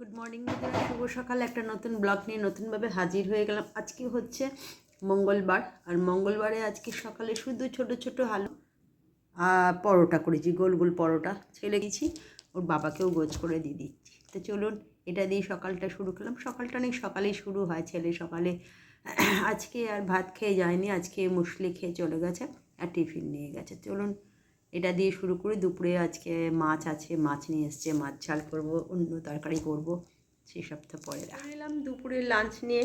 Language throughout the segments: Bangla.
গুড মর্নিং বন্ধুরা, শুভ সকাল। একটা নতুন ব্লগ নিয়ে নতুনভাবে হাজির হয়ে গেলাম। আজকে হচ্ছে মঙ্গলবার, আর মঙ্গলবারে আজকে সকালে শুধু ছোট ছোট আলু পরোটা করেছি, গোল গোল পরোটা ছেলে দিয়েছি, ওর বাবাকেও গোছ করে দিয়ে দিচ্ছি। তো চলুন এটা দিয়ে সকালটা শুরু করলাম। সকালটা অনেক সকালেই শুরু হয়, ছেলে সকালে আজকে আর ভাত খেয়ে যায়নি, আজকে মুসলি খেয়ে চলে গেছে আর টিফিন নিয়ে গেছে। চলুন এটা দিয়ে শুরু করি। দুপুরে আজকে মাছ আছে, মাছ নিয়ে এসছে, মাছ ঝাল করবো, অন্য তরকারি করবো, সেসব তো পরে এলাম দুপুরের লাঞ্চ নিয়ে।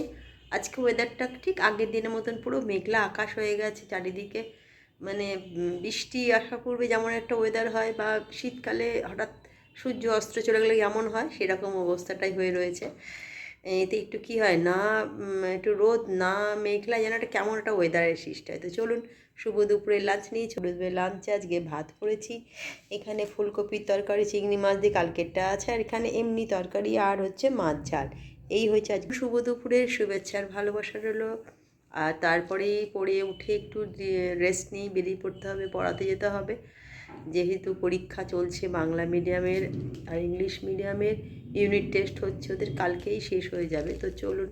আজকে ওয়েদারটা ঠিক আগের দিনের মতন পুরো মেঘলা আকাশ হয়ে গেছে চারিদিকে, মানে বৃষ্টি আসা পূর্বে যেমন একটা ওয়েদার হয়, বা শীতকালে হঠাৎ সূর্য অস্ত চলে গেলে যেমন হয় সেরকম অবস্থাটাই হয়ে রয়েছে। এতে একটু কি হয় না, একটু রোদ না মেঘলা, যেন একটা কেমন একটা ওয়েদারের সৃষ্টি হয়। তো চলুন শুভ দুপুরের লাঞ্চ নিয়েছি। দুপুরের লাঞ্চে আজকে ভাত করেছি, এখানে ফুলকপির তরকারি, চিংড়ি মাছ দিয়ে কালকেরটা আছে, আর এখানে এমনি তরকারি আর হচ্ছে মাছ ঝাল। এই হয়েছে আজকে শুভ দুপুরের শুভেচ্ছার ভালোবাসা রইলো। আর তারপরেই পড়ে উঠে একটু রেস্ট নিয়ে বেরিয়ে পড়তে হবে, পড়াতে যেতে হবে, যেহেতু পরীক্ষা চলছে বাংলা মিডিয়ামের আর ইংলিশ মিডিয়ামের। ইউনিট টেস্ট হচ্ছে ওদের, কালকেই শেষ হয়ে যাবে। তো চলুন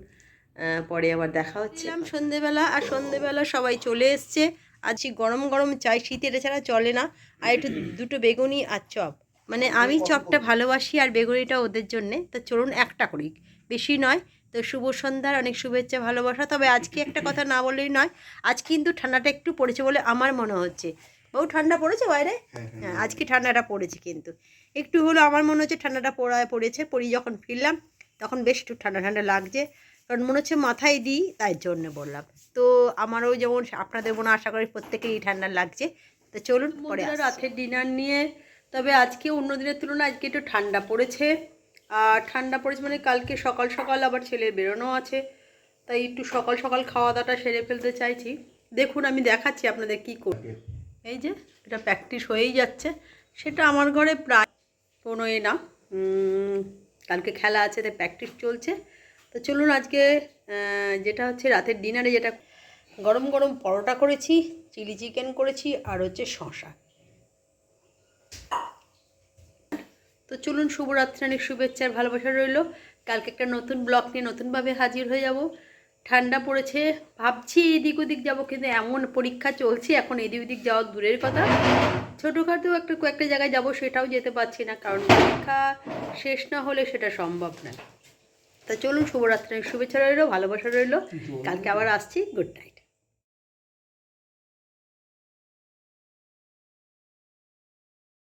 পরে আবার দেখা হচ্ছে। সন্ধেবেলা, আর সন্ধেবেলা সবাই চলে এসছে। আজকে গরম গরম চাই, শীতের ছাড়া চলে না। আর একটু দুটো বেগুনি আর চপ, মানে আমি চপটা ভালোবাসি আর বেগুনিটা ওদের জন্যে। তো চলুন একটা করি, বেশি নয়। তো শুভ সন্ধ্যার অনেক শুভেচ্ছা ভালোবাসা। তবে আজকে একটা কথা না বললেই নয়, আজ কিন্তু ঠান্ডাটা একটু পড়েছে বলে আমার মনে হচ্ছে। বহু ঠান্ডা পড়েছে বাইরে? হ্যাঁ, আজকে ঠান্ডাটা পড়েছে, কিন্তু একটু হলো আমার মনে হচ্ছে ঠান্ডাটা পড়েছে। পড়ি যখন ফিরলাম তখন বেশ একটু ঠান্ডা ঠান্ডা লাগছে, কারণ মনে হচ্ছে মাথায় দিই, তাই জন্য বললাম। তো আমারও যেমন আপনাদের মনে আশা করি প্রত্যেকেরই ঠান্ডা লাগছে। তো চলুন পরে রাতের ডিনার নিয়ে। তবে আজকে অন্য দিনের তুলনায় আজকে একটু ঠান্ডা পড়েছে। আর ঠান্ডা পড়েছে মানে কালকে সকাল সকাল আবার ছেলের বেরোনো আছে, তাই একটু সকাল সকাল খাওয়া দাওয়াটা সেরে ফেলতে চাইছি। দেখুন আমি দেখাচ্ছি আপনাদের কী করি। এই যে এটা প্র্যাকটিস হয়েই যাচ্ছে, সেটা আমার ঘরে প্রায় কোনোই না, কালকে খেলা আছে তাই প্র্যাকটিস চলছে। তো চলুন আজকে যেটা হচ্ছে রাতের ডিনারে, যেটা গরম গরম পরোটা করেছি, চিলি চিকেন করেছি, আর হচ্ছে শসা। তো চলুন শুভরাত্রি, অনেক শুভেচ্ছার ভালোবাসা রইল। কালকে একটা নতুন ব্লগ নিয়ে নতুনভাবে হাজির হয়ে যাব। ঠান্ডা পড়েছে, ভাবছি এদিক ওদিক যাবো, কিন্তু এমন পরীক্ষা চলছে এখন, এদিক ওদিক যাওয়া দূরের কথা। ছোটোখাটো কয়েকটা জায়গায় যাব, সেটাও যেতে পারছি না, কারণ পরীক্ষা শেষ না হলে সেটা সম্ভব নয়। তা চলুন শুভরাত্রি, শুভেচ্ছা রইল, ভালোবাসা রইল। কালকে আবার আসছি। Good night.